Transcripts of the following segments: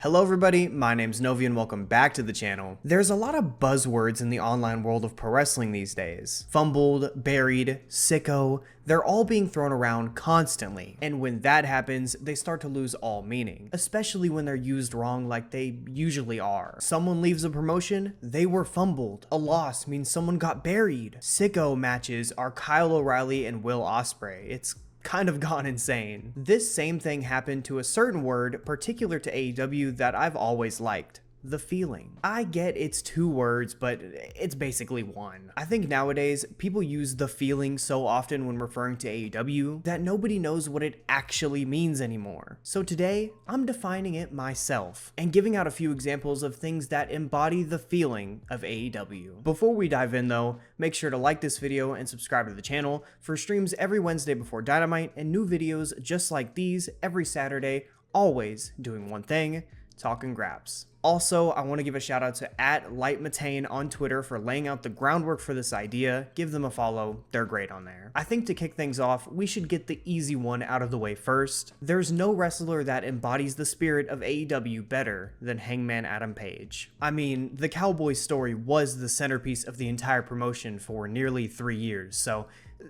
Hello everybody, my name's Novi and welcome back to the channel. There's a lot of buzzwords in the online world of pro wrestling these days. Fumbled, buried, sicko, they're all being thrown around constantly. And when that happens, they start to lose all meaning, especially when they're used wrong like they usually are. Someone leaves a promotion, they were fumbled. A loss means someone got buried. Sicko matches are Kyle O'Reilly and Will Ospreay. It's kind of gone insane. This same thing happened to a certain word particular to AEW that I've always liked. The feeling. I get it's two words, but it's basically one. I think nowadays, people use the feeling so often when referring to AEW that nobody knows what it actually means anymore. So today, I'm defining it myself and giving out a few examples of things that embody the feeling of AEW. Before we dive in though, make sure to like this video and subscribe to the channel for streams every Wednesday before Dynamite and new videos just like these every Saturday, always doing one thing, talking graps. Also, I want to give a shout out to @LightMatane on Twitter for laying out the groundwork for this idea. Give them a follow, they're great on there. I think to kick things off, we should get the easy one out of the way first. There's no wrestler that embodies the spirit of AEW better than Hangman Adam Page. I mean, the Cowboy story was the centerpiece of the entire promotion for nearly 3 years, so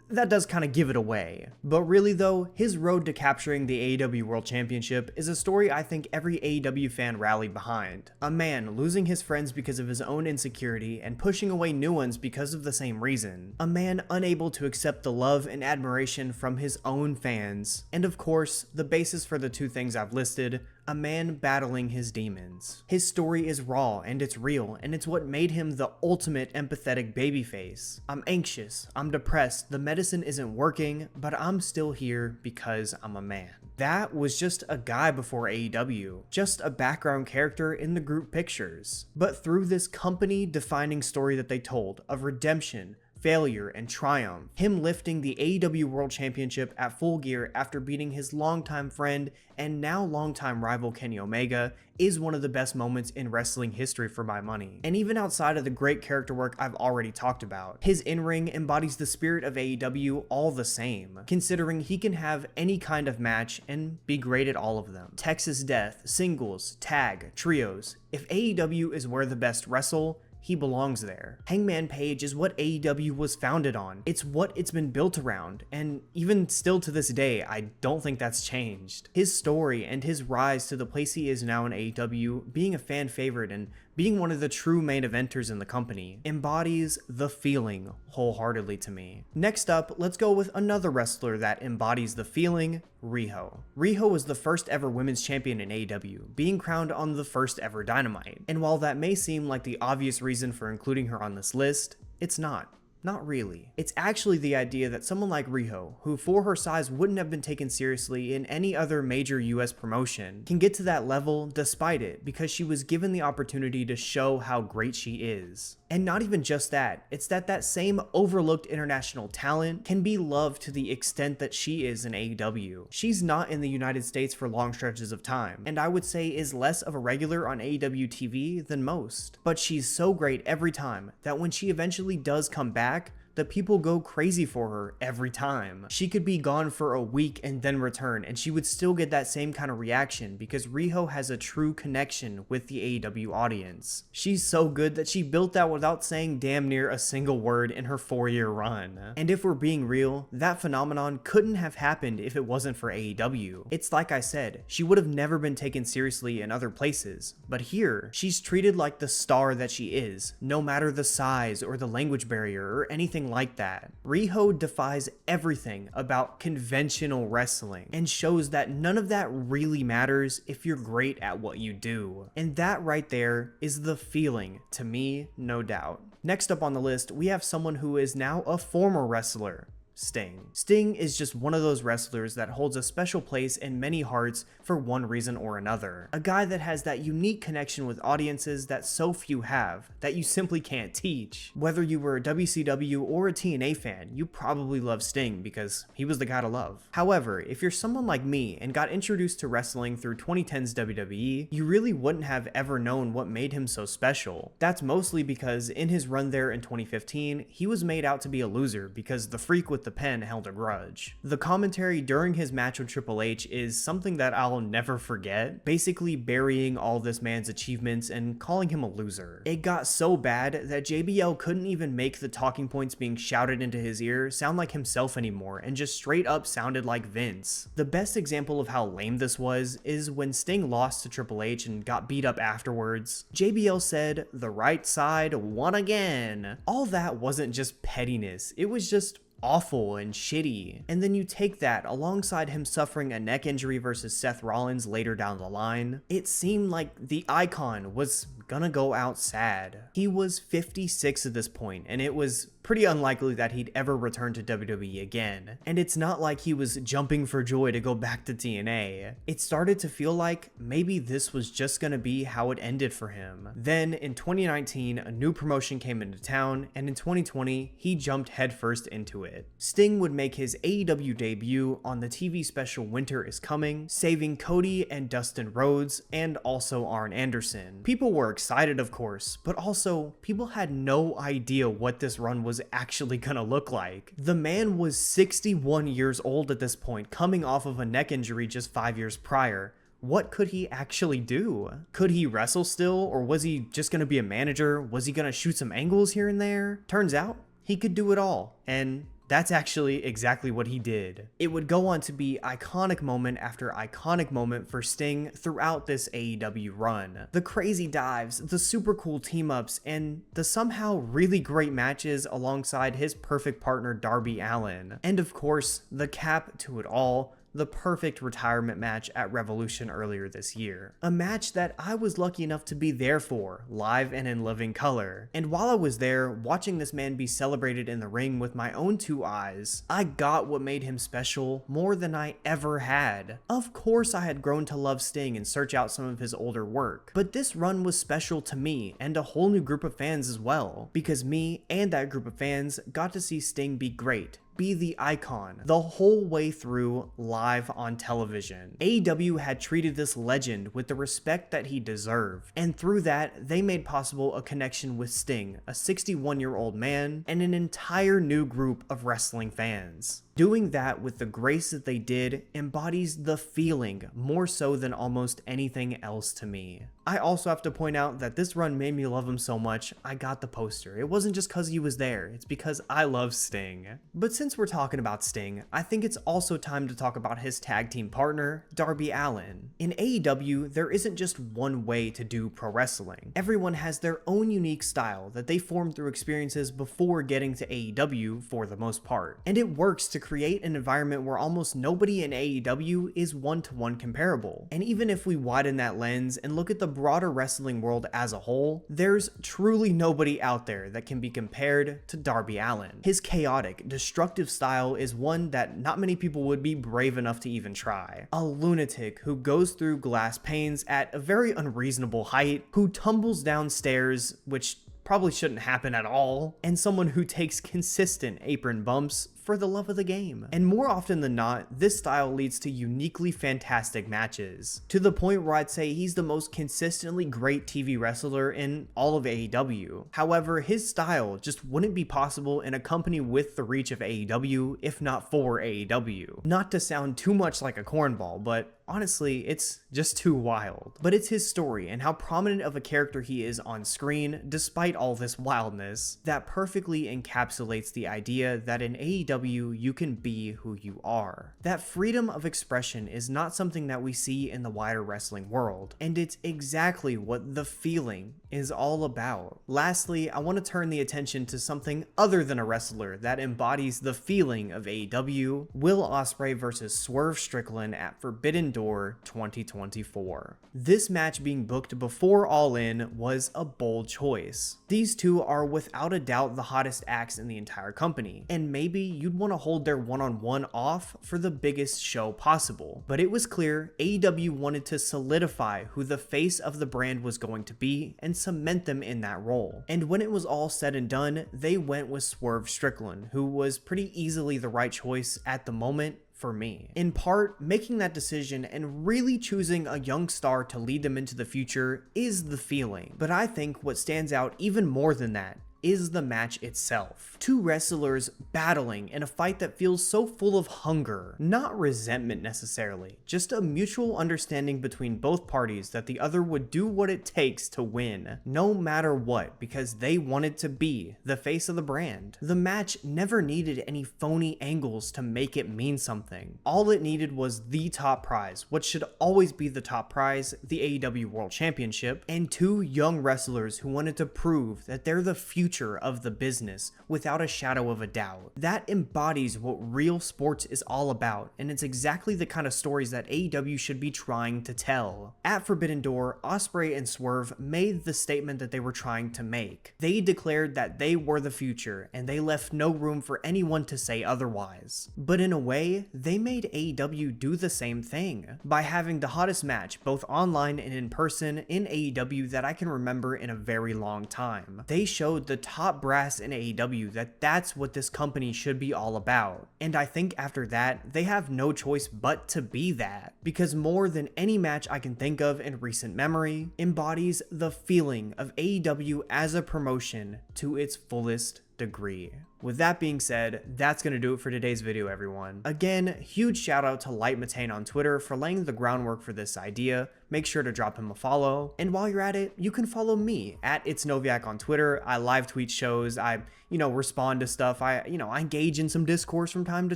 that does kind of give it away. But really though, his road to capturing the AEW World Championship is a story I think every AEW fan rallied behind. A man losing his friends because of his own insecurity and pushing away new ones because of the same reason. A man unable to accept the love and admiration from his own fans. And of course, the basis for the two things I've listed, a man battling his demons. His story is raw and it's real, and it's what made him the ultimate empathetic babyface. I'm anxious, I'm depressed, the medicine isn't working, but I'm still here because I'm a man. That was just a guy before AEW, just a background character in the group pictures. But through this company-defining story that they told of redemption, failure, and triumph, him lifting the AEW World Championship at Full Gear after beating his longtime friend and now longtime rival Kenny Omega is one of the best moments in wrestling history for my money. And even outside of the great character work I've already talked about, his in-ring embodies the spirit of AEW all the same, considering he can have any kind of match and be great at all of them. Texas Death, singles, tag, trios. If AEW is where the best wrestle, he belongs there. Hangman Page is what AEW was founded on. It's what it's been built around, and even still to this day, I don't think that's changed. His story and his rise to the place he is now in AEW, being a fan favorite and being one of the true main eventers in the company, embodies the feeling wholeheartedly to me. Next up, let's go with another wrestler that embodies the feeling, Riho. Riho was the first ever women's champion in AEW, being crowned on the first ever Dynamite. And while that may seem like the obvious reason for including her on this list, it's not. Not really. It's actually the idea that someone like Riho, who for her size wouldn't have been taken seriously in any other major US promotion, can get to that level despite it because she was given the opportunity to show how great she is. And not even just that, it's that same overlooked international talent can be loved to the extent that she is in AEW. She's not in the United States for long stretches of time, and I would say is less of a regular on AEW TV than most. But she's so great every time that when she eventually does come back, the people go crazy for her every time. She could be gone for a week and then return, and she would still get that same kind of reaction because Riho has a true connection with the AEW audience. She's so good that she built that without saying damn near a single word in her 4-year run. And if we're being real, that phenomenon couldn't have happened if it wasn't for AEW. It's like I said, she would have never been taken seriously in other places, but here, she's treated like the star that she is, no matter the size or the language barrier or anything like that. Riho defies everything about conventional wrestling and shows that none of that really matters if you're great at what you do. And that right there is the feeling, to me, no doubt. Next up on the list, we have someone who is now a former wrestler. Sting. Sting is just one of those wrestlers that holds a special place in many hearts for one reason or another. A guy that has that unique connection with audiences that so few have, that you simply can't teach. Whether you were a WCW or a TNA fan, you probably love Sting because he was the guy to love. However, if you're someone like me and got introduced to wrestling through 2010's WWE, you really wouldn't have ever known what made him so special. That's mostly because in his run there in 2015, he was made out to be a loser because the Freak with the the pen held a grudge. The commentary during his match with Triple H is something that I'll never forget, basically burying all this man's achievements and calling him a loser. It got so bad that JBL couldn't even make the talking points being shouted into his ear sound like himself anymore and just straight up sounded like Vince. The best example of how lame this was is when Sting lost to Triple H and got beat up afterwards. JBL said, "The right side won again." All that wasn't just pettiness, it was just awful and shitty. And then you take that alongside him suffering a neck injury versus Seth Rollins later down the line. It seemed like the Icon was gonna go out sad. He was 56 at this point, and it was pretty unlikely that he'd ever return to WWE again. And it's not like he was jumping for joy to go back to TNA. It started to feel like maybe this was just gonna be how it ended for him. Then in 2019, a new promotion came into town, and in 2020, he jumped headfirst into it. Sting would make his AEW debut on the TV special Winter is Coming, saving Cody and Dustin Rhodes, and also Arn Anderson. People were excited, of course, but also people had no idea what this run was actually gonna look like. The man was 61 years old at this point, coming off of a neck injury just 5 years prior. What could he actually do? Could he wrestle still, or was he just gonna be a manager? Was he gonna shoot some angles here and there? Turns out, he could do it all, and that's actually exactly what he did. It would go on to be iconic moment after iconic moment for Sting throughout this AEW run. The crazy dives, the super cool team-ups, and the somehow really great matches alongside his perfect partner Darby Allin. And of course, the cap to it all, the perfect retirement match at Revolution earlier this year. A match that I was lucky enough to be there for, live and in living color. And while I was there, watching this man be celebrated in the ring with my own two eyes, I got what made him special more than I ever had. Of course I had grown to love Sting and search out some of his older work, but this run was special to me and a whole new group of fans as well, because me and that group of fans got to see Sting be great, be the icon, the whole way through live on television. AEW had treated this legend with the respect that he deserved, and through that, they made possible a connection with Sting, a 61-year-old man, and an entire new group of wrestling fans. Doing that with the grace that they did embodies the feeling more so than almost anything else to me. I also have to point out that this run made me love him so much, I got the poster. It wasn't just because he was there, it's because I love Sting. But since we're talking about Sting, I think it's also time to talk about his tag team partner, Darby Allin. In AEW, there isn't just one way to do pro wrestling. Everyone has their own unique style that they form through experiences before getting to AEW for the most part. And it works to create an environment where almost nobody in AEW is one-to-one comparable. And even if we widen that lens and look at the broader wrestling world as a whole, there's truly nobody out there that can be compared to Darby Allin. His chaotic, destructive style is one that not many people would be brave enough to even try. A lunatic who goes through glass panes at a very unreasonable height, who tumbles downstairs, which probably shouldn't happen at all, and someone who takes consistent apron bumps for the love of the game. And more often than not, this style leads to uniquely fantastic matches, to the point where I'd say he's the most consistently great TV wrestler in all of AEW. However, his style just wouldn't be possible in a company with the reach of AEW if not for AEW. Not to sound too much like a cornball, but honestly, it's just too wild. But it's his story and how prominent of a character he is on screen, despite all this wildness, that perfectly encapsulates the idea that in AEW you can be who you are. That freedom of expression is not something that we see in the wider wrestling world, and it's exactly what the feeling is all about. Lastly, I want to turn the attention to something other than a wrestler that embodies the feeling of AEW, Will Ospreay versus Swerve Strickland at Forbidden Door 2024. This match being booked before All In was a bold choice. These two are without a doubt the hottest acts in the entire company, and maybe you'd want to hold their one-on-one off for the biggest show possible. But it was clear AEW wanted to solidify who the face of the brand was going to be and cement them in that role. And when it was all said and done, they went with Swerve Strickland, who was pretty easily the right choice at the moment for me. In part, making that decision and really choosing a young star to lead them into the future is the feeling. But I think what stands out even more than that is the match itself. Two wrestlers battling in a fight that feels so full of hunger, not resentment necessarily, just a mutual understanding between both parties that the other would do what it takes to win, no matter what, because they wanted to be the face of the brand. The match never needed any phony angles to make it mean something. All it needed was the top prize, what should always be the top prize, the AEW World Championship, and two young wrestlers who wanted to prove that they're the future of the business without a shadow of a doubt. That embodies what real sports is all about, and it's exactly the kind of stories that AEW should be trying to tell. At Forbidden Door, Ospreay and Swerve made the statement that they were trying to make. They declared that they were the future, and they left no room for anyone to say otherwise. But in a way, they made AEW do the same thing, by having the hottest match, both online and in person, in AEW that I can remember in a very long time. They showed the top brass in AEW that that's what this company should be all about. And I think after that, they have no choice but to be that, because more than any match I can think of in recent memory, embodies the feeling of AEW as a promotion to its fullest degree. With that being said, that's going to do it for today's video, everyone. Again, huge shout out to Light Matane on Twitter for laying the groundwork for this idea. Make sure to drop him a follow. And while you're at it, you can follow me at It's Noviak on Twitter. I live tweet shows. I, respond to stuff. I engage in some discourse from time to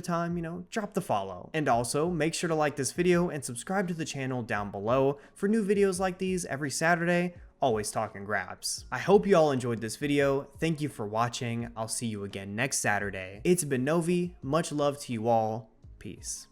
time, drop the follow. And also make sure to like this video and subscribe to the channel down below for new videos like these every Saturday. Always talking grabs. I hope you all enjoyed this video. Thank you for watching. I'll see you again next Saturday. It's been Novi. Much love to you all. Peace.